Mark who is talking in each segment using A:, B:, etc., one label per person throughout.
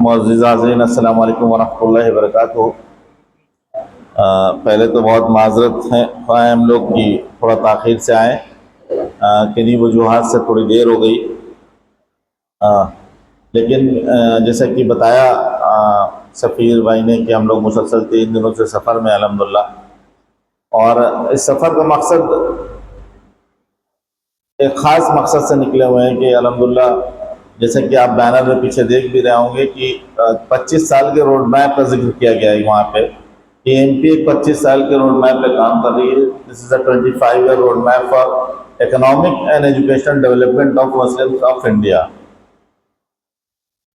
A: मुअज़्ज़िज़ हाज़रीन, अस्सलामु अलैकुम वरहमतुल्लाहि वबरकातुहू। पहले तो बहुत माज़रत है हम लोग की थोड़ा ताख़ीर से आए, किन्हीं वजूहात से थोड़ी देर हो गई। लेकिन जैसा कि बताया सफ़ीर भाई ने कि हम लोग मुसलसल 3 दिनों से सफ़र में अल्हम्दुलिल्लाह, और इस सफ़र का मकसद एक ख़ास मकसद से निकले हुए हैं कि अल्हम्दुलिल्लाह, जैसे कि आप बैनर में पीछे देख भी रहे होंगे कि 25 साल के रोड मैप का जिक्र किया गया है वहाँ पे कि एमपी एक 25 साल के रोड मैप पे काम कर रही है। This is a 25 year road map for economic and educational development of Muslims of India.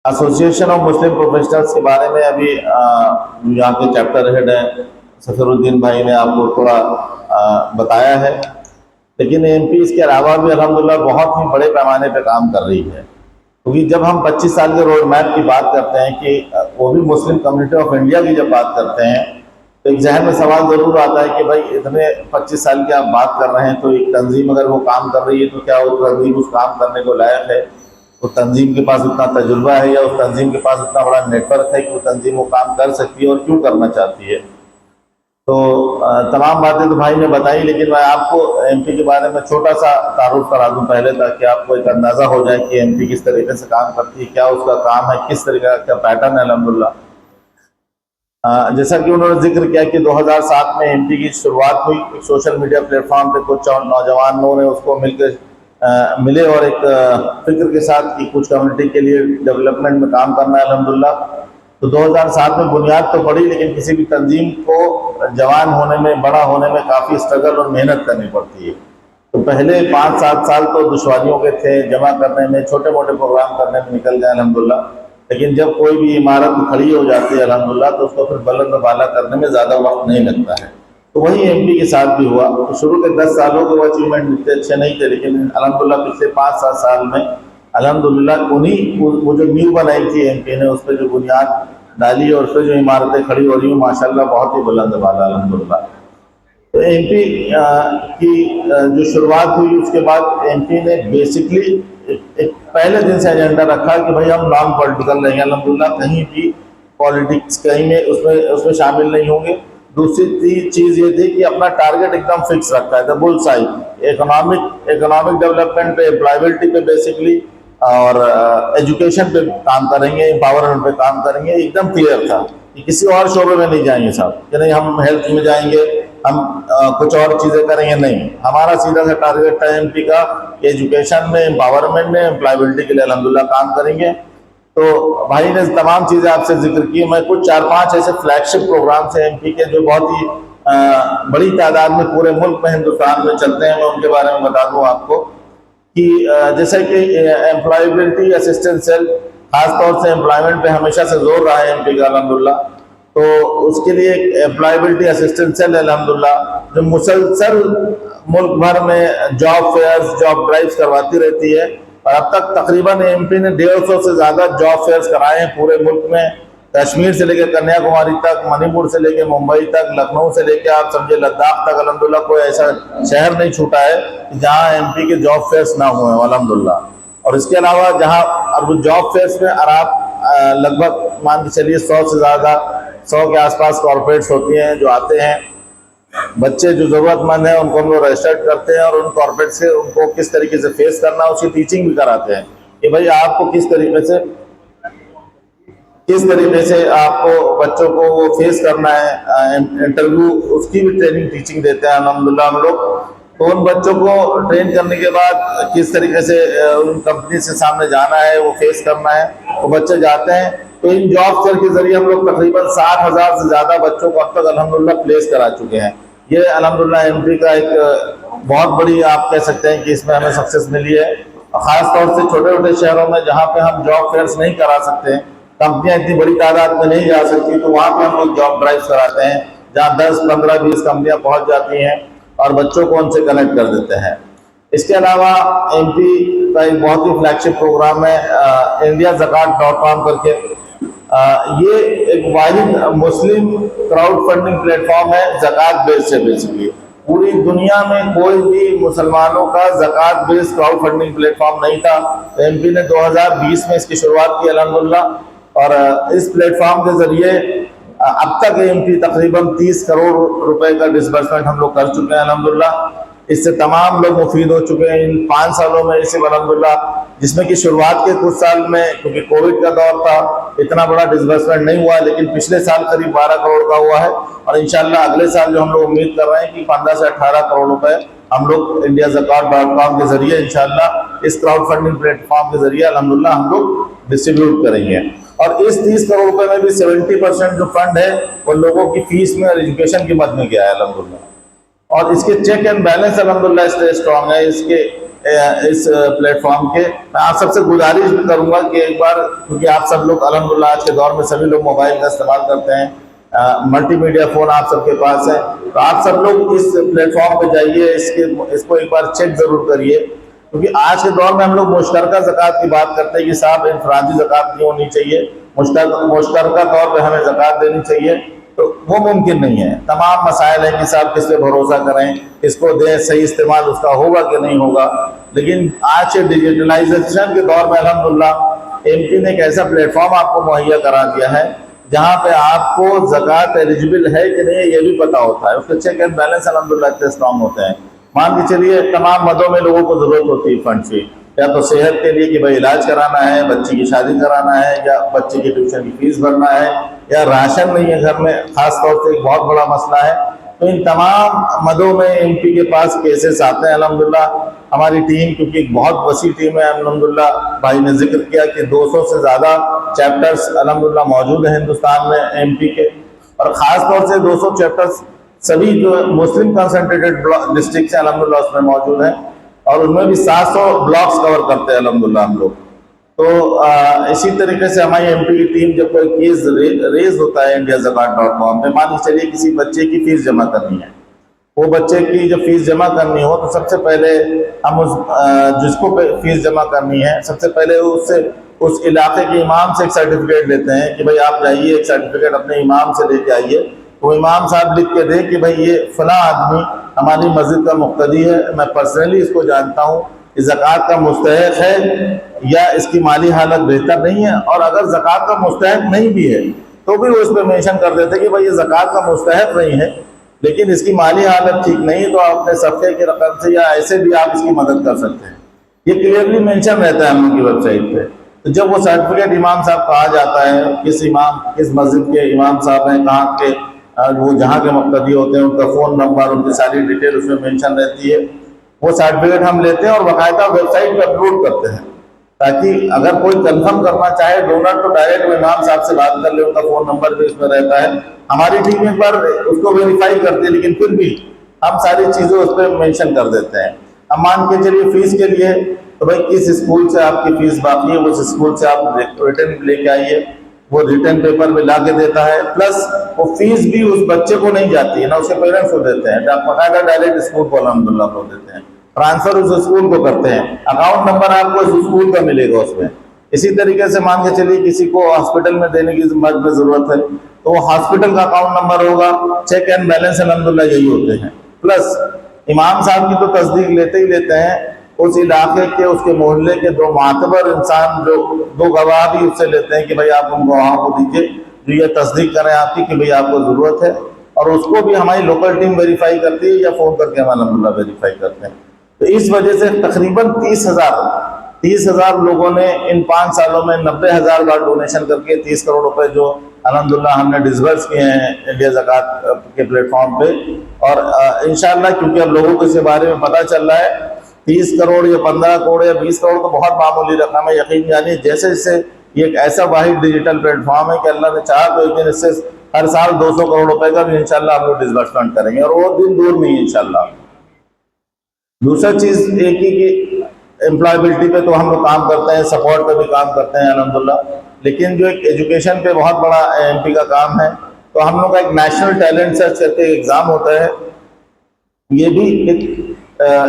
A: Association of Muslim professionals के बारे में अभी यहाँ के चैप्टर हेड हैं सफीरुद्दीन भाई ने आपको थोड़ा बताया है, लेकिन एमपी इसके अलावा भी अल्हम्दुलिल्लाह बहुत ही बड़े पैमाने पर काम कर रही है। क्योंकि जब हम 25 साल के रोड मैप की बात करते हैं कि वो भी मुस्लिम कम्युनिटी ऑफ इंडिया की जब बात करते हैं, तो एक जहन में सवाल ज़रूर आता है कि भाई इतने 25 साल की आप बात कर रहे हैं, तो एक तंजीम अगर वो काम कर रही है तो क्या वो तंजीम उस काम करने को लायक है? उस तंजीम के पास उतना तजुर्बा है या उस तंजीम के पास उतना बड़ा नेटवर्क है कि वो तंजीम वो काम कर सकती है और क्यों करना चाहती है? तो तमाम बातें तो भाई ने बताई, लेकिन मैं आपको एमपी के बारे में छोटा सा तारुफ करा दूं पहले, ताकि आपको एक अंदाज़ा हो जाए कि एमपी किस तरीके से काम करती है, क्या उसका काम है, किस तरीके का पैटर्न है। अल्हम्दुलिल्लाह, जैसा कि उन्होंने जिक्र किया कि 2007 में एमपी की शुरुआत हुई। एक सोशल मीडिया प्लेटफॉर्म पे कुछ नौजवानों ने उसको मिलकर मिले और एक फिक्र के साथ कि कुछ कम्युनिटी के लिए डेवलपमेंट में काम करना है। अल्हम्दुलिल्लाह, तो 2007 में बुनियाद तो पड़ी, लेकिन किसी भी तंजीम को जवान होने में, बड़ा होने में काफ़ी स्ट्रगल और मेहनत करनी पड़ती है। तो पहले 5-7 साल तो दुश्वारियों के थे, जमा करने में, छोटे मोटे प्रोग्राम करने में निकल गए अल्हम्दुलिल्लाह। लेकिन जब कोई भी इमारत खड़ी हो जाती है अल्हम्दुलिल्लाह, तो उसको फिर बुलंद बाला करने में ज़्यादा वक्त नहीं लगता है। तो वही एमपी के साथ भी हुआ। तो शुरू के 10 सालों के वो अचीवमेंट इतने अच्छे नहीं थे, लेकिन अल्हम्दुलिल्लाह पिछले 5-7 साल में अल्हम्दुलिल्लाह उन्हीं वो जो नींव बनाई थी एमपी ने, उस पर जो बुनियाद डाली और उस पर जो इमारतें खड़ी हो रही हैं माशाल्लाह बहुत ही बुलंद बाला अल्हम्दुलिल्लाह। तो एमपी की जो शुरुआत हुई, उसके बाद एमपी ने बेसिकली एक पहले दिन से एजेंडा रखा कि भाई हम नॉन पॉलिटिकल रहेंगे अल्हम्दुलिल्लाह, कहीं भी पॉलिटिक्स कहीं में उसमें शामिल नहीं होंगे। दूसरी चीज़ ये थी कि अपना टारगेट एकदम फिक्स रखा है, the bulls I, economic development पे, एम्प्लॉयबिलिटी पे बेसिकली, और एजुकेशन पे काम करेंगे, एम्पावरमेंट पे काम करेंगे। एकदम क्लियर था कि किसी और शोबे में नहीं जाएंगे साहब, कि नहीं हम हेल्थ में जाएंगे, हम कुछ और चीज़ें करेंगे, नहीं। हमारा सीधा सा टारगेट था एमपी का कि एजुकेशन में, एम्पावरमेंट में, एम्प्लॉयबिलिटी के लिए अल्हम्दुलिल्लाह काम करेंगे। तो भाई ने तमाम चीज़ें आपसे जिक्र की। मैं कुछ 4-5 ऐसे फ्लैगशिप प्रोग्राम से एमपी के जो बहुत ही बड़ी तादाद में पूरे मुल्क में, हिंदुस्तान में चलते हैं, मैं उनके बारे में बता दूं आपको कि जैसे कि एम्प्लॉयबिलिटी असिस्टेंस सेल, खासतौर से एम्प्लॉयमेंट पे हमेशा से जोर रहा है एमपी का अल्हम्दुलिल्लाह। तो उसके लिए एम्प्लॉयबिलिटी असिस्टेंस सेल अल्हम्दुलिल्लाह जो मुसलसल मुल्क भर में जॉब फेयर्स, जॉब ड्राइव्स करवाती रहती है, और अब तक तकरीबन एमपी ने 150 से ज़्यादा जॉब फेयर्स कराए हैं पूरे मुल्क में। कश्मीर से लेकर कन्याकुमारी तक, मणिपुर से लेकर मुंबई तक, लखनऊ से लेकर आप समझे लद्दाख तक, अल्हम्दुलिल्लाह कोई ऐसा शहर नहीं छूटा है जहाँ एमपी के जॉब फेयर्स ना हुए अल्हम्दुलिल्लाह। और इसके अलावा जहाँ अब जॉब फेयर्स में और आप लगभग मान के चलिए 100 से ज़्यादा, 100 के आसपास कॉरपोरेट्स होती हैं जो आते हैं। बच्चे जो ज़रूरतमंद हैं उनको हम लोग रजिस्टर्ड करते हैं, और उन कॉर्पोरेट से उनको किस तरीके से फेस करना है उसकी टीचिंग भी कराते हैं कि भाई आपको किस तरीके से आपको बच्चों को वो फेस करना है इंटरव्यू, उसकी भी ट्रेनिंग टीचिंग देते हैं अल्हम्दुलिल्लाह हम लोग। तो उन बच्चों को ट्रेन करने के बाद किस तरीके से उन कंपनी से सामने जाना है, वो फेस करना है, वो बच्चे जाते हैं। तो इन जॉब फेयर के जरिए हम लोग तकरीबन 60,000 से ज़्यादा बच्चों को अब तक अल्हम्दुलिल्लाह प्लेस करा चुके हैं। ये अल्हम्दुलिल्लाह एमपी का एक बहुत बड़ी, आप कह सकते हैं कि इसमें हमें सक्सेस मिली है। ख़ास तौर से छोटे छोटे शहरों में जहाँ पे हम जॉब फेयर्स नहीं करा सकते, कंपनियां इतनी बड़ी तादाद में नहीं जा सकती, तो वहाँ पे हम लोग जॉब ड्राइव कराते हैं जहाँ 10, 15, 20 कंपनियां पहुँच जाती हैं और बच्चों को उनसे कनेक्ट कर देते हैं। इसके अलावा एमपी का एक बहुत ही फ्लैगशिप प्रोग्राम है indiazakat.com करके। ये एक वाहिद मुस्लिम क्राउड फंडिंग प्लेटफॉर्म है ज़कात बेस्ड से। बेसिकली पूरी दुनिया में कोई भी मुसलमानों का ज़कात बेस्ड क्राउड फंडिंग प्लेटफॉर्म नहीं था। एमपी ने 2020 में इसकी शुरुआत की अल्हम्दुलिल्लाह, और इस प्लेटफॉर्म के ज़रिए अब तक एमपी तकरीबन 30 करोड़ रुपए का डिसबर्समेंट हम लोग कर चुके हैं अल्हम्दुलिल्लाह। इससे तमाम लोग मुफीद हो चुके हैं इन 5 सालों में इसे अल्हम्दुलिल्लाह, जिसमें कि शुरुआत के कुछ साल में क्योंकि कोविड का दौर था इतना बड़ा डिसबर्समेंट नहीं हुआ, लेकिन पिछले साल करीब 12 करोड़ का हुआ है और इंशाल्लाह अगले साल जो हम लोग उम्मीद कर रहे हैं कि 15 से 18 करोड़ रुपए हम लोग indiazakat.com के जरिए इंशाल्लाह इस क्राउड फंडिंग प्लेटफॉर्म के जरिए अल्हम्दुलिल्लाह हम लोग डिस्ट्रीब्यूट करेंगे। और इस 30 करोड़ रुपए में भी 70% जो फंड है वो लोगों की फीस में और एजुकेशन की मद में गया है अल्हम्दुलिल्लाह। और इसके चेक एंड बैलेंस अल्हम्दुलिल्लाह स्टे स्ट्रॉन्ग है इसके इस प्लेटफॉर्म के। मैं आप सबसे गुजारिश भी करूंगा कि एक बार, क्योंकि आप सब लोग अल्हम्दुलिल्लाह आज के दौर में सभी लोग मोबाइल का इस्तेमाल करते हैं, मल्टीमीडिया फ़ोन आप सबके पास है, तो आप सब लोग इस प्लेटफॉर्म पे जाइए, इसको एक बार चेक ज़रूर करिए। क्योंकि आज के दौर में हम लोग मुश्तरका ज़कात की बात करते हैं कि साहब इनफरादी ज़कात नहीं होनी चाहिए, मुश्तरका तौर पे हमें ज़कात देनी चाहिए, तो वो मुमकिन नहीं है। तमाम मसाइल हैं कि साहब किस पे भरोसा करें, किसको दें, सही इस्तेमाल उसका होगा कि नहीं होगा। लेकिन आज के डिजिटलाइजेशन के दौर में अल्हम्दुलिल्लाह एमपी ने एक ऐसा प्लेटफॉर्म आपको मुहैया करा दिया है जहाँ पे आपको ज़कात एलिजिबल है कि नहीं ये भी पता होता है, उसके चेक एंड बैलेंस अल्हम्दुलिल्लाह इतने स्ट्रॉन्ग होते हैं। मान के चलिए तमाम मदों में लोगों को ज़रूरत होती है फंड की, या तो सेहत के लिए कि भाई इलाज कराना है, बच्चे की शादी कराना है, या बच्चे की ट्यूशन की फीस भरना है, या राशन नहीं है घर में, खास तौर से एक बहुत बड़ा मसला है। तो इन तमाम मदों में एमपी के पास केसेस आते हैं अल्हम्दुलिल्लाह। हमारी टीम, क्योंकि एक बहुत वसी टीम है अल्हम्दुलिल्लाह, भाई ने जिक्र किया कि 200 से ज़्यादा चैप्टर्स अल्हम्दुलिल्लाह मौजूद हैं हिंदुस्तान में एमपी के, और ख़ास तौर से 200 चैप्टर्स सभी जो मुस्लिम कंसंट्रेटेड डिस्ट्रिक्ट हैं अल्हम्दुलिल्लाह उसमें मौजूद हैं, और उनमें भी 700 ब्लॉक्स कवर करते हैं अल्हम्दुलिल्लाह हम लोग। तो इसी तरीके से हमारी एमपी की टीम जब कोई केस रेज होता है indiazakat.com पे, मान लीजिए चलिए किसी बच्चे की फीस जमा करनी है, वो बच्चे की जब फीस जमा करनी हो तो सबसे पहले हम जिसको फीस जमा करनी है सबसे पहले उससे उस इलाके के इमाम से एक सर्टिफिकेट लेते हैं कि भाई आप जाइए एक सर्टिफिकेट अपने इमाम से लेके आइए। तो इमाम साहब लिख के दे कि भाई ये फला आदमी हमारी मस्जिद का मुक्तदी है, मैं पर्सनली इसको जानता हूँ, ज़कात का मुस्तहिक है या इसकी माली हालत बेहतर नहीं है, और अगर ज़कात का मुस्तहिक नहीं भी है तो भी वो इस पर मेंशन कर देते कि भाई ये ज़कात का मुस्तहिक नहीं है लेकिन इसकी माली हालत ठीक नहीं, तो आप अपने सफ़े की रकम से या ऐसे भी आप इसकी मदद कर सकते हैं। ये क्लियरली मेंशन रहता है हम लोग की वेबसाइट पे। तो जब वो सर्टिफिकेट इमाम साहब कहा जाता है, किस मस्जिद के इमाम साहब हैं, कहाँ के वो जहाँ के मुक्तदी होते हैं, उनका फ़ोन नंबर, उनकी सारी डिटेल उसमें मेंशन रहती है। वो सर्टिफिकेट हम लेते हैं और बाकायदा वेबसाइट पर अपलोड करते हैं, ताकि अगर कोई कंफर्म करना चाहे डोनर तो डायरेक्ट इमाम साहब से बात कर ले, उनका फ़ोन नंबर भी उसमें रहता है। हमारी टीम एक बार उसको वेरीफाई करती है, लेकिन फिर भी हम सारी चीज़ें उस पर मेंशन कर देते हैं। अब मान के चलिए फीस के लिए, तो भाई किस स्कूल से आपकी फीस बाकी है उस स्कूल से आप रिटर्न लेके आइए, वो रिटर्न पेपर में ला के देता है, प्लस वो फीस भी उस बच्चे को नहीं जाती है ना, उसके पेरेंट्स को देते हैं, आप बाकायदा डायरेक्ट स्कूल को अल्हम्दुलिल्लाह को देते हैं, ट्रांसफर उस स्कूल को करते हैं, अकाउंट नंबर आपको उस स्कूल का मिलेगा उसमें। इसी तरीके से मान के चलिए किसी को हॉस्पिटल में देने की जरूरत है तो वो हॉस्पिटल का अकाउंट नंबर होगा, चेक एंड बैलेंस अल्हम्दुलिल्लाह यही होते हैं, प्लस इमाम साहब की तो तस्दीक लेते ही लेते हैं, उस इलाके के उसके मोहल्ले के दो मातबर इंसान जो दो गवाह भी उससे लेते हैं कि भाई आप उन गवाहों को दीजिए जो ये तस्दीक करें आपकी कि भाई आपको ज़रूरत है, और उसको भी हमारी लोकल टीम वेरीफाई करती है या फ़ोन करके हम अल्हम्दुलिल्लाह वेरीफाई करते हैं। तो इस वजह से तकरीबन 30,000 लोगों ने इन 5 सालों में 90,000 बार डोनेशन करके 30 करोड़ रुपए जो अल्हम्दुलिल्लाह हमने डिसबर्स किए हैं इंडिया ज़कात के प्लेटफॉर्म पे। और इंशाअल्लाह क्योंकि अब लोगों को इसके बारे में पता चल रहा है, 30 करोड़ या 15 करोड़ या 20 करोड़ तो बहुत मामूली रकम है, यकीन जानिए जैसे जैसे ये एक ऐसा वाहिद डिजिटल प्लेटफॉर्म है कि अल्लाह ने चाहा तो एक दिन इससे हर साल 200 करोड़ रुपए का भी इंशाअल्लाह हम लोग डिसबर्समेंट करेंगे, और वो दिन दूर नहीं है इंशाअल्लाह। दूसरा चीज़ एक ही कि एम्प्लॉयबिलिटी पे तो हम लोग काम करते हैं, सपोर्ट पे भी काम करते हैं अल्हम्दुलिल्लाह, लेकिन जो एक एजुकेशन पे बहुत बड़ा एमपी का काम है, तो हम लोग का एक नेशनल टैलेंट सर्च करके एग्ज़ाम होता है। ये भी एक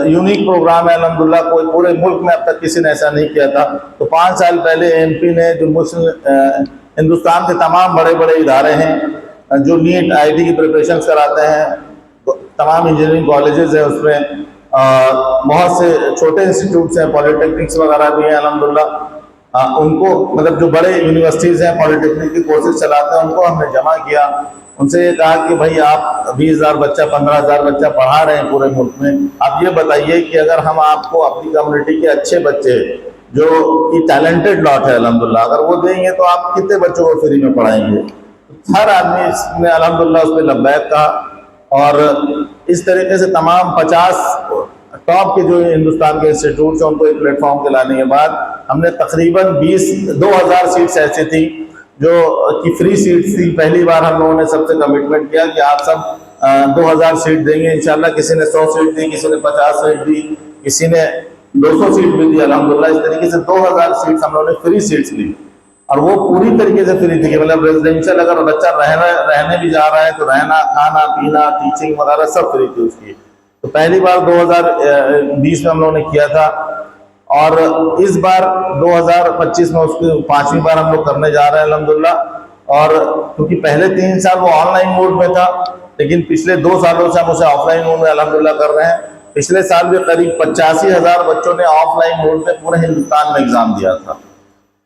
A: यूनिक प्रोग्राम है अल्हम्दुलिल्लाह, कोई पूरे मुल्क में अब तक किसी ने ऐसा नहीं किया था। तो 5 साल पहले एमपी ने जो हिंदुस्तान के तमाम बड़े बड़े इदारे हैं जो नीट आईटी की प्रिपरेशन कराते हैं, तो तमाम इंजीनियरिंग कॉलेजेस हैं उसमें, बहुत से छोटे इंस्टीट्यूट्स हैं, पॉलिटेक्निक्स वगैरह भी हैं अल्हम्दुलिल्लाह, उनको मतलब जो बड़े यूनिवर्सिटीज़ हैं, पॉलिटेक्निक के कोर्सेज चलाते हैं, उनको हमने जमा किया। उनसे ये कहा कि भाई आप 20,000 बच्चा, 15,000 बच्चा पढ़ा रहे हैं पूरे मुल्क में, आप ये बताइए कि अगर हम आपको अपनी कम्युनिटी के अच्छे बच्चे जो कि टैलेंटेड लॉट है अल्हम्दुलिल्लाह, अगर वो देंगे तो आप कितने बच्चों को फ्री में पढ़ाएंगे। हर आदमी इसने अल्हम्दुलिल्लाह उस पर लब्बैक कहा और इस तरीके से तमाम 50 टॉप के जो हिंदुस्तान के इंस्टीट्यूट हैं उनको एक प्लेटफॉर्म के लाने के बाद हमने तकरीबन 2,000 सीट्स ऐसी थी जो कि फ्री सीट्स थी। पहली बार हम लोगों ने सबसे कमिटमेंट किया कि आप सब 2,000 सीट देंगे इंशाल्लाह। किसी ने 100 सीट दी, किसी ने 50 सीट दी, किसी ने 200 सीट भी दी अल्हम्दुलिल्लाह। इस तरीके से 2,000 सीट्स हम लोगों ने फ्री सीट्स ली और वो पूरी तरीके से फ्री थी कि मतलब रेजिडेंशियल अगर बच्चा रहने भी जा रहा है तो रहना, खाना, पीना, टीचिंग वगैरह सब फ्री थी उसकी। तो पहली बार 2020 में हम लोगों ने किया था और इस बार 2025 में उसकी 5वीं बार हम लोग करने जा रहे हैं अल्हम्दुलिल्लाह। और क्योंकि पहले 3 साल वो ऑनलाइन मोड में था, लेकिन पिछले 2 सालों से हम उसे ऑफलाइन मोड में अल्हम्दुलिल्लाह कर रहे हैं। पिछले साल भी करीब 85,000 बच्चों ने ऑफलाइन मोड में पूरे हिंदुस्तान में एग्जाम दिया था।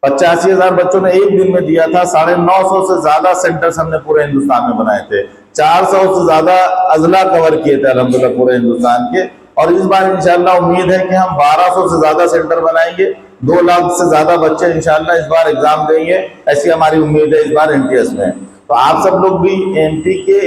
A: 85,000 बच्चों ने एक दिन में दिया था। 950 से ज्यादा सेंटर्स हमने पूरे हिंदुस्तान में बनाए थे। 400 से ज्यादा अजला कवर किए थे अल्हम्दुलिल्लाह पूरे हिंदुस्तान के। और इस बार इंशाल्लाह उम्मीद है कि हम 1200 से ज्यादा सेंटर बनाएंगे। 2 लाख से ज्यादा बच्चे इंशाल्लाह इस बार एग्जाम देंगे, ऐसी हमारी उम्मीद है इस बार एनटीएस में। तो आप सब लोग भी एमपी के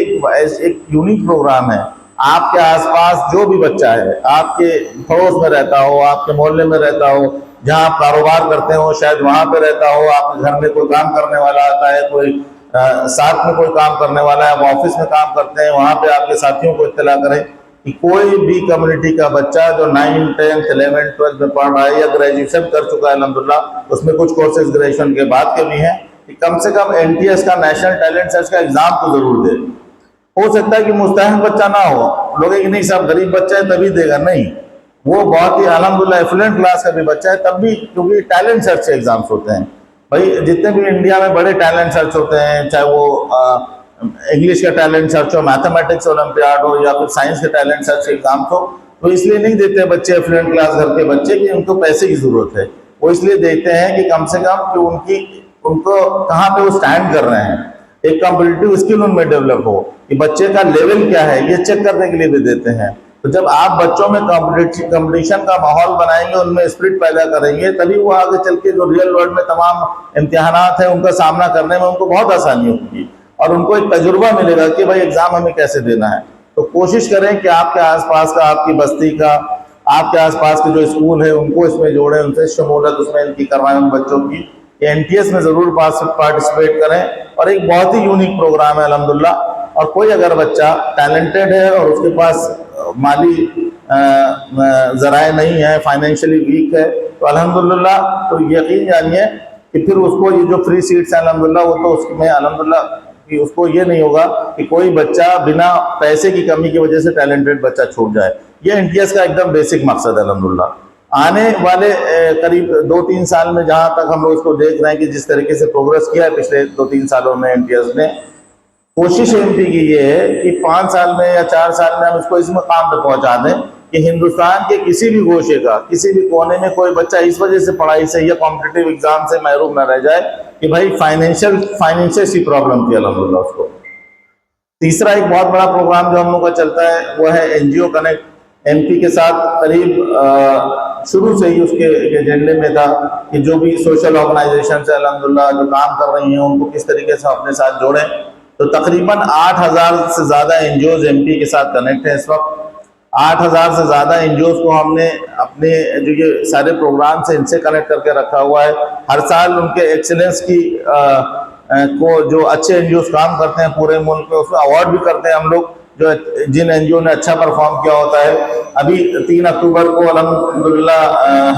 A: एक यूनिक प्रोग्राम है। आपके आसपास जो भी बच्चा है, आपके पड़ोस में रहता हो, आपके मोहल्ले में रहता हो, जहाँ आप कारोबार करते हो शायद वहां पे रहता हो, आपके घर में कोई काम करने वाला आता है, कोई साथ में कोई काम करने वाला है, आप ऑफिस में काम करते हैं, वहां पे आपके साथियों को इत्तला करें कि कोई भी कम्युनिटी का बच्चा जो 9, 10, 11, 12 में पढ़ रहा है या ग्रेजुएशन कर चुका है अल्हम्दुलिल्लाह, उसमें कुछ कोर्सेज ग्रेजुएशन के बाद के भी हैं, कि कम से कम एनटीएस का, नेशनल टैलेंट सर्च का एग्जाम तो जरूर दे। हो सकता है कि मुस्तहिक बच्चा ना हो, लोग कि नहीं साहब गरीब बच्चा है तभी देगा, नहीं, वो बहुत ही अल्हम्दुलिल्लाह एफिलेंट क्लास का भी बच्चा है तब भी, क्योंकि टैलेंट सर्च एग्जाम्स होते हैं भाई। जितने भी इंडिया में बड़े टैलेंट सर्च होते हैं, चाहे वो इंग्लिश का टैलेंट सर्च हो, मैथमेटिक्स ओलंपियाड हो या फिर साइंस के टैलेंट सर्च एग्जाम हो, तो इसलिए नहीं देते बच्चे एफिलेंट क्लास घर के बच्चे कि उनको पैसे की जरूरत है। वो इसलिए देते हैं कि कम से कम कि उनको कहाँ पे वो स्टैंड कर रहे हैं, एक कॉम्पिटिटिव स्किल उनमें डेवलप हो, कि बच्चे का लेवल क्या है ये चेक करने के लिए भी देते हैं। तो जब आप बच्चों में कंपटीशन का माहौल बनाएंगे, उनमें स्पिरिट पैदा करेंगे, तभी वो आगे चल के जो रियल वर्ल्ड में तमाम इम्तिहानात हैं उनका सामना करने में उनको बहुत आसानी होगी और उनको एक तजुर्बा मिलेगा कि भाई एग्जाम हमें कैसे देना है। तो कोशिश करें कि आपके आसपास का, आपकी बस्ती का, आपके आसपास के जो स्कूल है उनको इसमें जोड़ें, उनसे शमूलत उसमें इनकी करवाएं उन बच्चों की। एनटीएस में जरूर पार्टिसिपेट करें और एक बहुत ही यूनिक प्रोग्राम है अल्हम्दुलिल्लाह। और कोई अगर बच्चा टैलेंटेड है और उसके पास माली जराए नहीं है, फाइनेंशियली वीक है, तो अल्हम्दुलिल्लाह तो यकीन जानिए कि फिर उसको ये जो फ्री सीट्स हैं अल्हम्दुलिल्लाह, वो तो उसमें अल्हम्दुलिल्लाह कि उसको ये नहीं होगा कि कोई बच्चा बिना पैसे की कमी की वजह से टैलेंटेड बच्चा छूट जाए। ये एनटीएस का एकदम बेसिक मकसद है अल्हम्दुलिल्लाह। आने वाले करीब 2-3 साल में जहां तक हम लोग इसको देख रहे हैं कि जिस तरीके से प्रोग्रेस किया है पिछले 2-3 सालों में एनटीएस ने, कोशिश एमपी की ये है कि 5 साल में या 4 साल में हम इसको इस मुकाम पे पहुंचा दें कि हिंदुस्तान के किसी भी गोशे का, किसी भी कोने में कोई बच्चा इस वजह से पढ़ाई से या कॉम्पिटिटिव एग्जाम से महरूम न रह जाए कि भाई फाइनेंशियल सी प्रॉब्लम थी अल्हम्दुलिल्लाह उसको। तीसरा एक बहुत बड़ा प्रोग्राम जो हम लोग का चलता है वो है एनजीओ कनेक्ट। एमपी के साथ करीब शुरू से ही उसके एजेंडे में था कि जो भी सोशल ऑर्गेनाइजेशन है अल्हम्दुलिल्लाह जो काम कर रही हैं उनको किस तरीके से अपने साथ जोड़ें। तो तकरीबन 8,000 से ज़्यादा एनजीओज एमपी के साथ कनेक्ट हैं इस वक्त। 8,000 से ज़्यादा एनजीओज को हमने अपने जो ये सारे प्रोग्राम से इनसे कनेक्ट करके रखा हुआ है। हर साल उनके एक्सीलेंस की को जो अच्छे एनजीओज काम करते हैं पूरे मुल्क में उसमें अवार्ड भी करते हैं हम लोग, जो जिन एनजीओ ने अच्छा परफॉर्म किया होता है। अभी 3 अक्टूबर को अल्हम्दुलिल्लाह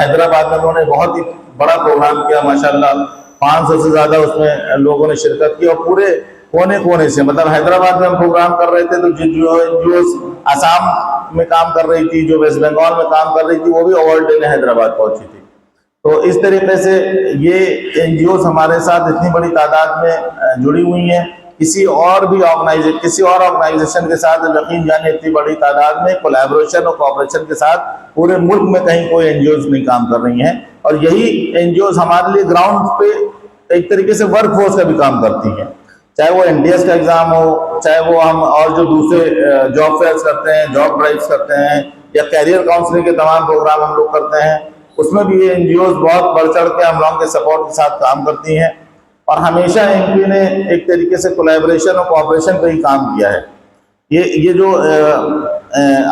A: हैदराबाद में उन्होंने बहुत ही बड़ा प्रोग्राम किया माशाल्लाह। 500 से ज़्यादा उसमें लोगों ने शिरकत की और पूरे कोने कोने से, मतलब हैदराबाद में हम प्रोग्राम कर रहे थे तो जो एनजीओ आसाम में काम कर रही थी, जो वेस्ट बंगाल में काम कर रही थी, वो भी अवार्ड देने हैदराबाद पहुंची थी। तो इस तरीके से ये एनजीओ हमारे साथ इतनी बड़ी तादाद में जुड़ी हुई हैं किसी और ऑर्गेनाइजेशन के साथ यकीन जानिए इतनी बड़ी तादाद में कोलैबोरेशन और कोऑपरेशन के साथ पूरे मुल्क में कहीं कोई एनजीओज नहीं काम कर रही हैं। और यही एनजीओज हमारे लिए ग्राउंड पे एक तरीके से वर्क फोर्स का भी काम करती हैं। चाहे वो एनडीएस का एग्जाम हो, चाहे वो हम और जो दूसरे जॉब फेयर्स करते हैं, जॉब ड्राइव्स करते हैं, या कैरियर काउंसलिंग के तमाम प्रोग्राम हम लोग करते हैं, उसमें भी ये एनजीओज बहुत बढ़ चढ़ के हम लोगों के सपोर्ट के साथ काम करती हैं। और हमेशा एमपी ने एक तरीके से कोलैबोरेशन और कोऑपरेशन पे ही काम किया है। ये जो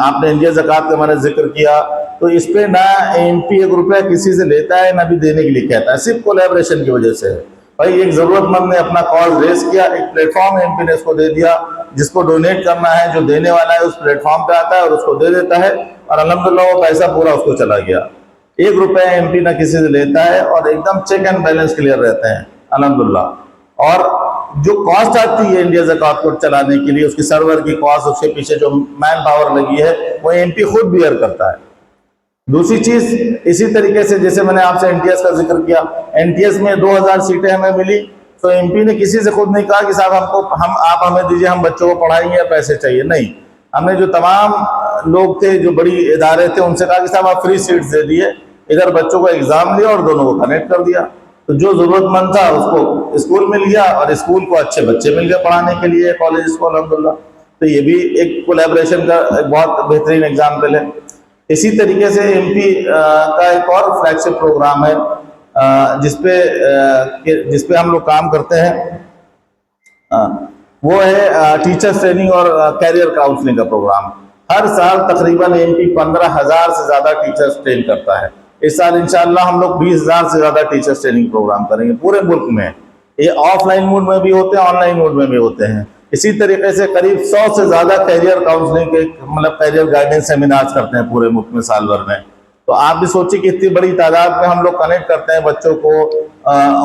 A: आपने इंडिया ज़कात का मैंने जिक्र किया, तो इस पे ना एमपी एक रुपया किसी से लेता है ना भी देने के लिए कहता है, सिर्फ कोलैबोरेशन की वजह से है। भाई एक ज़रूरतमंद ने अपना कॉल रेस किया, एक प्लेटफॉर्म एमपी ने उसको दे दिया, जिसको डोनेट करना है, जो देने वाला है उस प्लेटफॉर्म पे आता है और उसको दे देता है, और अल्हम्दुलिल्लाह वो पैसा पूरा उसको चला गया। एक रुपया एमपी ना किसी से लेता है और एकदम चेक एंड बैलेंस क्लियर रहते हैं अल्हम्दुलिल्लाह। और जो कॉस्ट आती है इंडिया ज़कात को चलाने के लिए, उसकी सर्वर की कॉस्ट, उसके पीछे जो मैन पावर लगी है, वो एमपी खुद बियर करता है। दूसरी चीज इसी तरीके से, जैसे मैंने आपसे एनटीएस का जिक्र किया, एनटीएस में 2000 सीटें हमें मिली, तो एमपी ने किसी से खुद नहीं कहा कि साहब आप हमें दीजिए, हम बच्चों को पढ़ाएंगे या पैसे चाहिए, नहीं। हमने जो तमाम लोग थे, जो बड़ी इदारे थे, उनसे कहा कि साहब आप फ्री सीट्स दे दिए, इधर बच्चों को एग्जाम लिया और दोनों को कनेक्ट कर दिया। तो जो जरूरतमंद था उसको स्कूल मिल गया और स्कूल को अच्छे बच्चे मिल गए पढ़ाने के लिए, कॉलेज को अल्हम्दुलिल्लाह। तो ये भी एक कोलैबोरेशन का एक बहुत बेहतरीन एग्जाम्पल है। इसी तरीके से एमपी का एक और फ्लैगशिप प्रोग्राम है जिसपे हम लोग काम करते हैं, वो है टीचर्स ट्रेनिंग और कैरियर काउंसलिंग का प्रोग्राम। हर साल तकरीबन एमपी 15,000 से ज्यादा टीचर्स ट्रेन करता है। इस साल इंशाल्लाह हम लोग 20,000 से ज्यादा टीचर्स ट्रेनिंग प्रोग्राम करेंगे पूरे मुल्क में। ये ऑफलाइन मोड में भी होते हैं, ऑनलाइन मोड में भी होते हैं। इसी तरीके से करीब 100 से ज्यादा कैरियर काउंसलिंग के मतलब कैरियर गाइडेंस सेमिनार्स करते हैं पूरे मुल्क में साल भर में। तो आप भी सोचिए कि इतनी बड़ी तादाद में हम लोग कनेक्ट करते हैं बच्चों को,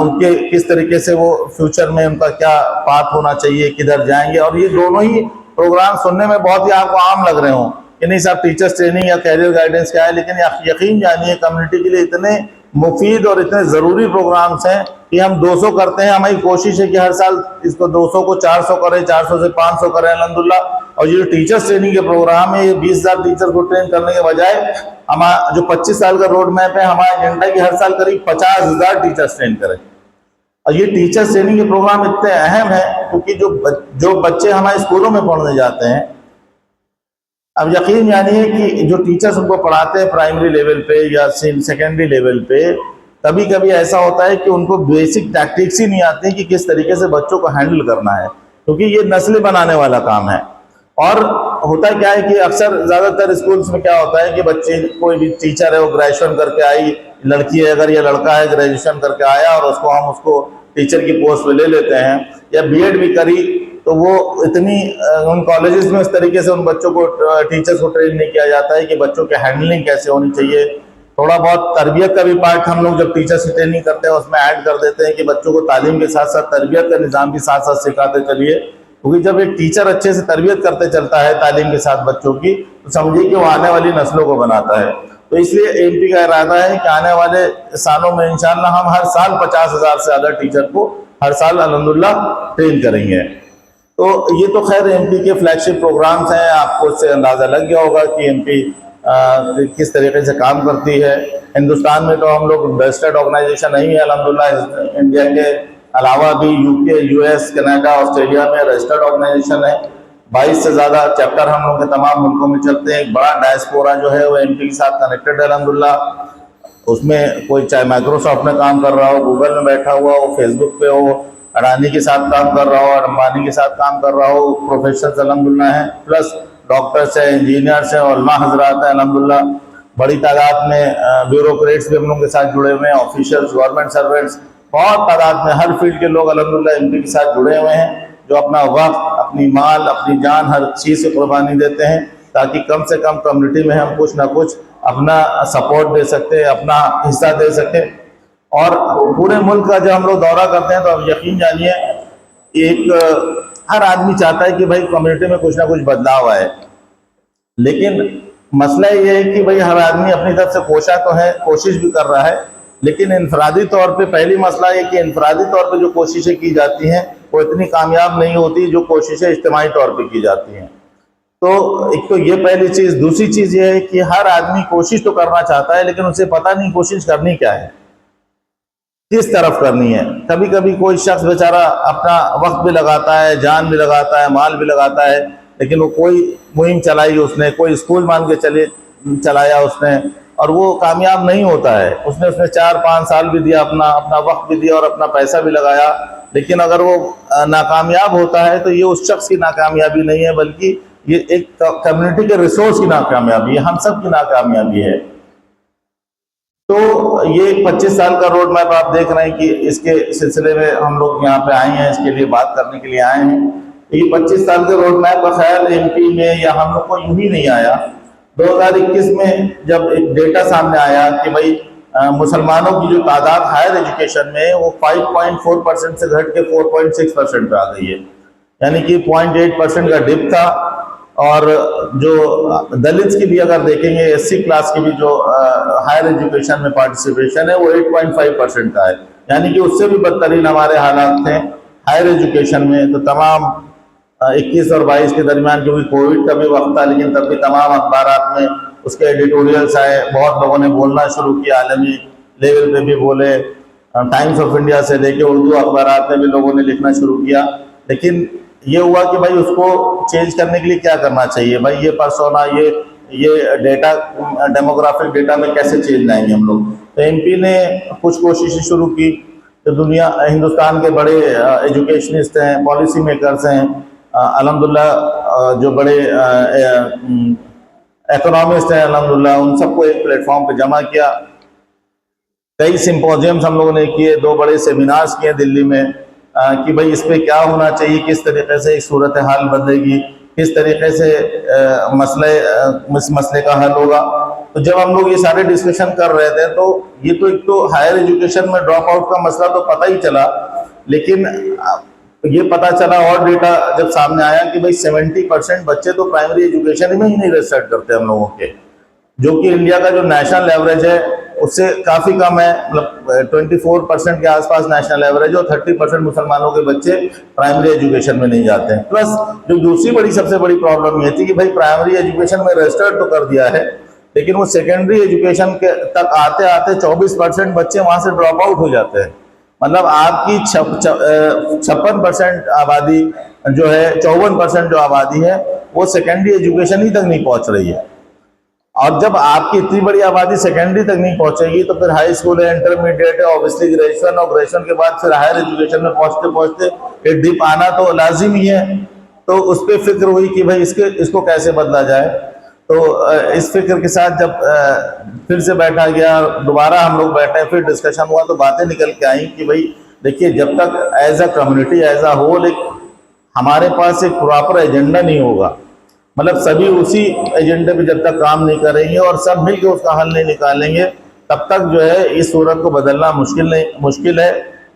A: उनके किस तरीके से वो फ्यूचर में उनका क्या पाथ होना चाहिए, किधर जाएंगे। और ये दोनों ही प्रोग्राम सुनने में बहुत ही आपको आम लग रहे हों कि नहीं साहब टीचर्स ट्रेनिंग या कैरियर गाइडेंस क्या है, लेकिन यकीन जानिए कम्युनिटी के लिए इतने मुफीद और इतने ज़रूरी प्रोग्राम्स हैं कि हम 200 करते हैं। हमारी कोशिश है कि हर साल इसको 200 को 400 करें, 400 से 500 करें अल्हम्दुलिल्लाह। और ये जो टीचर्स ट्रेनिंग के प्रोग्राम है, ये 20,000 टीचर को ट्रेन करने के बजाय हमारा जो 25 साल का रोड मैप है, हमारा एजेंडा है कि हर साल करीब 50,000 टीचर्स ट्रेन करें। और ये टीचर्स ट्रेनिंग के प्रोग्राम इतने अहम है क्योंकि जो बच्चे हमारे स्कूलों में पढ़ने जाते हैं, अब यकीन जानिए कि जो टीचर्स उनको पढ़ाते हैं प्राइमरी लेवल पे या सेकेंडरी लेवल पे, कभी कभी ऐसा होता है कि उनको बेसिक टैक्टिक्स ही नहीं आते हैं कि किस तरीके से बच्चों को हैंडल करना है, क्योंकि ये नस्लें बनाने वाला काम है। और होता क्या है कि अक्सर ज़्यादातर स्कूल्स में क्या होता है कि बच्चे, कोई भी टीचर है वो ग्रेजुएशन करके आई, लड़की है अगर, या लड़का है ग्रेजुएशन करके आया और उसको टीचर की पोस्ट पे ले लेते हैं, या बीएड भी करी, तो वो इतनी उन कॉलेजेस में इस तरीके से उन बच्चों को, टीचर्स को ट्रेन नहीं किया जाता है कि बच्चों की हैंडलिंग कैसे होनी चाहिए। थोड़ा बहुत तरबियत का भी पार्ट हम लोग जब टीचर्स की ट्रेनिंग करते हैं उसमें ऐड कर देते हैं कि बच्चों को तालीम के साथ साथ तरबियत का निज़ाम भी साथ साथ सिखाते चलिए, क्योंकि जब एक टीचर अच्छे से तरबियत करते चलता है तालीम के साथ बच्चों की, तो समझिए कि वो आने वाली नस्लों को बनाता है। तो इसलिए एमपी का इरादा है कि आने वाले सालों में इंशाल्लाह हम हर साल 50,000 से ज़्यादा टीचर को हर साल अल्हम्दुलिल्लाह ट्रेन करेंगे। तो ये तो खैर एमपी के फ्लैगशिप प्रोग्राम्स हैं, आपको इससे अंदाज़ा लग गया होगा कि एमपी किस तरीके से काम करती है। हिंदुस्तान में तो हम लोग रजिस्टर्ड ऑर्गेनाइजेशन नहीं है अल्हम्दुलिल्लाह, इंडिया के अलावा भी यूके, यूएस, कनाडा, ऑस्ट्रेलिया में रजिस्टर्ड ऑर्गेनाइजेशन है। 22 से ज़्यादा चैप्टर हम लोग के तमाम मुल्कों में चलते हैं। एक बड़ा डायस्पोरा जो है वो एमपी के साथ कनेक्टेड है अल्हम्दुलिल्लाह। उसमें कोई चाहे माइक्रोसॉफ्ट में काम कर रहा हो, गूगल में बैठा हुआ हो, फेसबुक पे हो, अडानी के साथ काम कर रहा हो, अंबानी के साथ काम कर रहा हो, प्रोफेसर अल्हम्दुलिल्लाह हैं, प्लस डॉक्टर्स हैं, इंजीनियर्स हैं, उलमा हजरात हैं अल्हम्दुलिल्लाह। बड़ी तादाद में ब्यूरोक्रेट्स भी हम लोगों के साथ जुड़े हुए हैं, ऑफिशियल्स, गवर्नमेंट सर्वेंट्स, बहुत तादाद में हर फील्ड के लोग अल्हम्दुलिल्लाह एमपी के साथ जुड़े हुए हैं, जो अपना वक्त, अपनी माल, अपनी जान, हर चीज़ से कुर्बानी देते हैं ताकि कम से कम कम्युनिटी में हम कुछ ना कुछ अपना सपोर्ट दे सकते, अपना हिस्सा दे सकें। और पूरे मुल्क का जब हम लोग दौरा करते हैं तो अब यकीन जानिए हर आदमी चाहता है कि भाई कम्युनिटी में कुछ ना कुछ बदलाव आए, लेकिन मसला ये है कि भाई हर आदमी अपनी तरफ से कोशिश भी कर रहा है, लेकिन इनफरादी तौर पे पहली मसला ये कि इनफरादी तौर पे जो कोशिशें की जाती हैं वो इतनी कामयाब नहीं होती जो कोशिशें इज्तिमाई तौर पे की जाती हैं। तो एक तो ये पहली चीज़। दूसरी चीज़ ये है कि हर आदमी कोशिश तो करना चाहता है, लेकिन उसे पता नहीं कोशिश करनी क्या है, किस तरफ करनी है। कभी कभी कोई शख्स बेचारा अपना वक्त भी लगाता है, जान भी लगाता है, माल भी लगाता है, लेकिन वो कोई मुहिम चलाई उसने, कोई स्कूल मान के चलाया उसने, और वो कामयाब नहीं होता है। उसने 4-5 साल भी दिया, अपना वक्त भी दिया और अपना पैसा भी लगाया, लेकिन अगर वो नाकामयाब होता है तो ये उस शख्स की नाकामयाबी नहीं है, बल्कि ये एक कम्युनिटी के रिसोर्स की नाकामयाबी है, हम सब की नाकामयाबी है। तो ये 25 साल का रोड मैप आप देख रहे हैं कि इसके सिलसिले में हम लोग यहाँ पे आए हैं, इसके लिए बात करने के लिए आए हैं। ये 25 साल के रोड मैप का ख्याल एमपी में या हम लोग को यूं ही नहीं आया। 2021 में जब एक डेटा सामने आया कि भाई मुसलमानों की जो तादाद हायर एजुकेशन में वो 5.4% से घट के 4.6% पे आ गई है, यानी कि 0.8% का डिप था। और जो दलित्स की भी अगर देखेंगे, एससी क्लास की भी जो हायर एजुकेशन में पार्टिसिपेशन है वो 8.5% का है, यानी कि उससे भी बदतरीन हमारे हालात थे हायर एजुकेशन में। तो तमाम 21 और 22 के दरमियान, क्योंकि कोविड का भी वक्त था, लेकिन तब भी तमाम अखबारात में उसके एडिटोरियल्स आए, बहुत लोगों ने बोलना शुरू किया, आलमी लेवल पे भी बोले, टाइम्स ऑफ इंडिया से लेके उर्दू अखबारात में भी लोगों ने लिखना शुरू किया। लेकिन ये हुआ कि भाई उसको चेंज करने के लिए क्या करना चाहिए, भाई ये पर्सोना, ये डेटा, डेमोग्राफिक डेटा में कैसे चेंज लाएंगे हम लोग। तो एमपी ने कुछ कोशिशें शुरू की। तो हिंदुस्तान के बड़े एजुकेशनिस्ट हैं, पॉलिसी मेकर्स हैं, अल्हम्दुलिल्लाह जो बड़े इकोनॉमिस्ट हैं, अल्हम्दुलिल्लाह उन सबको एक प्लेटफॉर्म पे जमा किया। कई सिंपोजियम्स हम लोगों ने किए, 2 बड़े सेमिनार्स किए दिल्ली में कि भाई इस पे क्या होना चाहिए, किस तरीके से एक सूरत हाल बदलेगी, किस तरीके से मसले का हल होगा। तो जब हम लोग ये सारे डिस्कशन कर रहे थे, तो ये तो एक तो हायर एजुकेशन में ड्रॉप आउट का मसला तो पता ही चला, लेकिन ये पता चला और डेटा जब सामने आया कि भाई 70% बच्चे तो प्राइमरी एजुकेशन में ही नहीं रजिस्टर्ड करते हम लोगों के, जो कि इंडिया का जो नेशनल एवरेज है उससे काफ़ी कम है। मतलब 24% के आसपास नेशनल एवरेज, और 30% मुसलमानों के बच्चे प्राइमरी एजुकेशन में नहीं जाते हैं। प्लस जो दूसरी सबसे बड़ी प्रॉब्लम ये थी कि भाई प्राइमरी एजुकेशन में रजिस्टर्ड तो कर दिया है, लेकिन वो सेकेंडरी एजुकेशन के तक आते आते 24% बच्चे वहाँ से ड्रॉप आउट हो जाते हैं। मतलब आपकी 56% आबादी जो है, 54% जो आबादी है वो सेकेंडरी एजुकेशन ही तक नहीं पहुँच रही है। और जब आपकी इतनी बड़ी आबादी सेकेंडरी तक नहीं पहुंचेगी तो फिर हाई स्कूल है, इंटरमीडिएट है, ऑब्वियसली ग्रेजुएशन, और ग्रेजुएशन के बाद फिर हायर एजुकेशन में पहुंचते पहुंचते एक डिप आना तो लाजिम ही है। तो उस पर फिक्र हुई कि भाई इसको कैसे बदला जाए। तो इस फिक्र के साथ जब फिर से बैठा गया, दोबारा हम लोग बैठे, फिर डिस्कशन हुआ, तो बातें निकल के आई कि भाई देखिए, जब तक as a community, as a whole एक हमारे पास एक प्रॉपर एजेंडा नहीं होगा, मतलब सभी उसी एजेंडे पे जब तक काम नहीं करेंगे और सब मिलकर उसका हल नहीं निकालेंगे, तब तक जो है इस सूरत को बदलना मुश्किल है।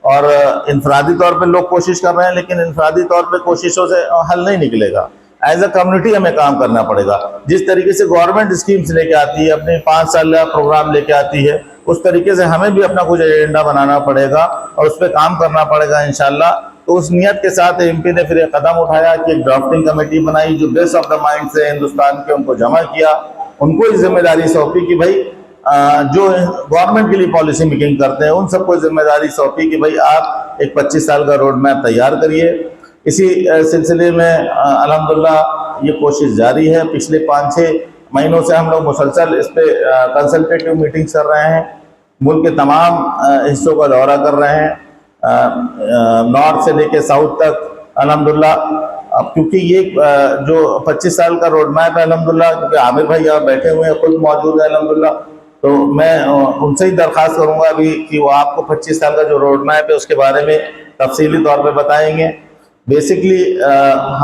A: और इंफरादी तौर पे लोग कोशिश कर रहे हैं, लेकिन इंफरादी तौर पे कोशिशों से हल नहीं निकलेगा। एज अ कम्युनिटी हमें काम करना पड़ेगा। जिस तरीके से गवर्नमेंट स्कीम्स लेके आती है, अपने 5 साल का प्रोग्राम लेके आती है, उस तरीके से हमें भी अपना कुछ एजेंडा बनाना पड़ेगा और उस पर काम करना पड़ेगा इंशाल्लाह। तो उस नियत के साथ एमपी ने फिर एक कदम उठाया कि एक ड्राफ्टिंग कमेटी बनाई, जो बेस्ट ऑफ द माइंड से हिंदुस्तान के, उनको जमा किया, उनको इस जिम्मेदारी सौंपी कि भाई जो गवर्नमेंट के लिए पॉलिसी मेकिंग करते हैं उन सबको जिम्मेदारी सौंपी कि भाई आप एक 25 साल का रोड मैप तैयार करिए। इसी सिलसिले में अल्हम्दुलिल्लाह ये कोशिश जारी है। पिछले 5-6 महीनों से हम लोग मुसलसल इस पे कंसल्टेटिव मीटिंग्स कर रहे हैं, मुल्क के तमाम हिस्सों का दौरा कर रहे हैं, नॉर्थ से लेके साउथ तक अल्हम्दुलिल्लाह। अब क्योंकि ये जो 25 साल का रोड मैप है अल्हम्दुलिल्लाह, क्योंकि आमिर भाई यहाँ बैठे हुए हैं, खुद मौजूद है अल्हम्दुलिल्लाह, तो मैं उनसे ही दरख्वास्त करूँगा अभी कि वो आपको 25 साल का जो रोड मैप है उसके बारे में तफसीली तौर पे बताएंगे। बेसिकली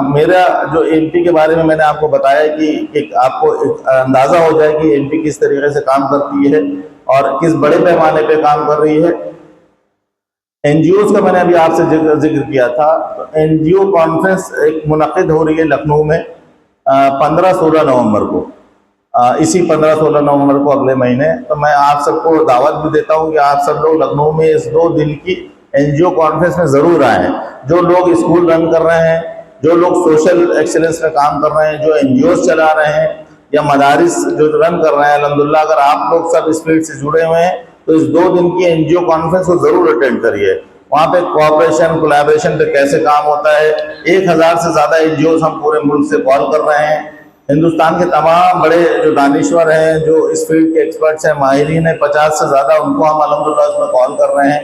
A: मेरा जो एमपी के बारे में मैंने आपको बताया कि आपको एक अंदाज़ा हो जाए कि एमपी किस तरीके से काम करती है और किस बड़े पैमाने पे काम कर रही है। एनजीओ का मैंने अभी आपसे जिक्र किया था, तो एनजीओ कॉन्फ्रेंस एक मुनक़िद हो रही है लखनऊ में 15-16 नवंबर को, इसी 15-16 नवंबर को अगले महीने। तो मैं आप सबको दावत भी देता हूँ कि आप सब लोग लखनऊ में इस 2 दिन की एनजीओ कॉन्फ्रेंस में ज़रूर आएँ। जो लोग स्कूल रन कर रहे हैं, जो लोग सोशल एक्सीलेंस में काम कर रहे हैं, जो एनजीओज चला रहे हैं या मदारिस जो रन कर रहे हैं, अल्हम्दुलिल्लाह अगर आप लोग सब इस फील्ड से जुड़े हुए हैं तो इस 2 दिन की एनजीओ कॉन्फ्रेंस को ज़रूर अटेंड करिए। वहाँ पे कोऑपरेशन कोलैबोरेशन पे कैसे काम होता है, 1000 से ज़्यादा एनजीओज हम पूरे मुल्क से कॉल कर रहे हैं। हिंदुस्तान के तमाम बड़े जो दानिश्वर हैं, जो इस फील्ड के एक्सपर्ट्स हैं, माहिरीन हैं, 50 से ज़्यादा उनको हम अल्हम्दुलिल्लाह उसमें कॉल कर रहे हैं।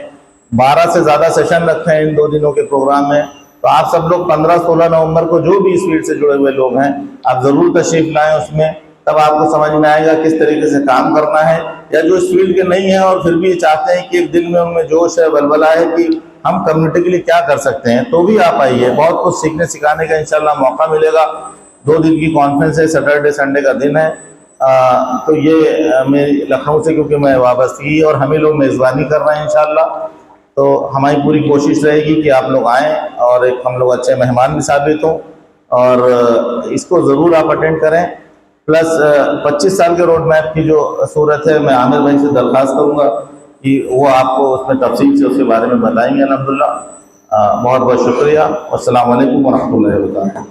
A: 12 से ज़्यादा सेशन रखे हैं इन 2 दिनों के प्रोग्राम में। तो आप सब लोग 15-16 नवंबर को जो भी इस फील्ड से जुड़े हुए लोग हैं, आप ज़रूर तशरीफ़ लाएँ उसमें, तब आपको समझ में आएगा किस तरीके से काम करना है। या जो इस फील्ड के नहीं हैं और फिर भी चाहते हैं कि एक दिल में उनमें जोश है, बलबला है कि हम कम्युनिटी के लिए क्या कर सकते हैं, तो भी आप आइए, बहुत कुछ सीखने सिखाने का इंशाल्लाह मौका मिलेगा। 2 दिन की कॉन्फ्रेंस है, सैटरडे संडे का दिन है। तो ये मेरी लखनऊ से, क्योंकि मैं वाबस्तगी और हम ही लोग मेज़बानी कर रहे हैं इंशाल्लाह, तो हमारी पूरी कोशिश रहेगी कि आप लोग आएँ और एक हम लोग अच्छे मेहमान भी साबित हों, और इसको ज़रूर आप अटेंड करें। प्लस 25 साल के रोड मैप की जो सूरत है, मैं आमिर भाई से दरख्वास्त करूँगा कि वो आपको उसमें तफसील से उसके बारे में बताएंगे अल्हम्दुलिल्लाह। बहुत बहुत शुक्रिया। अस्सलाम वालेकुम व रहमतुल्लाहि व बरकातहू।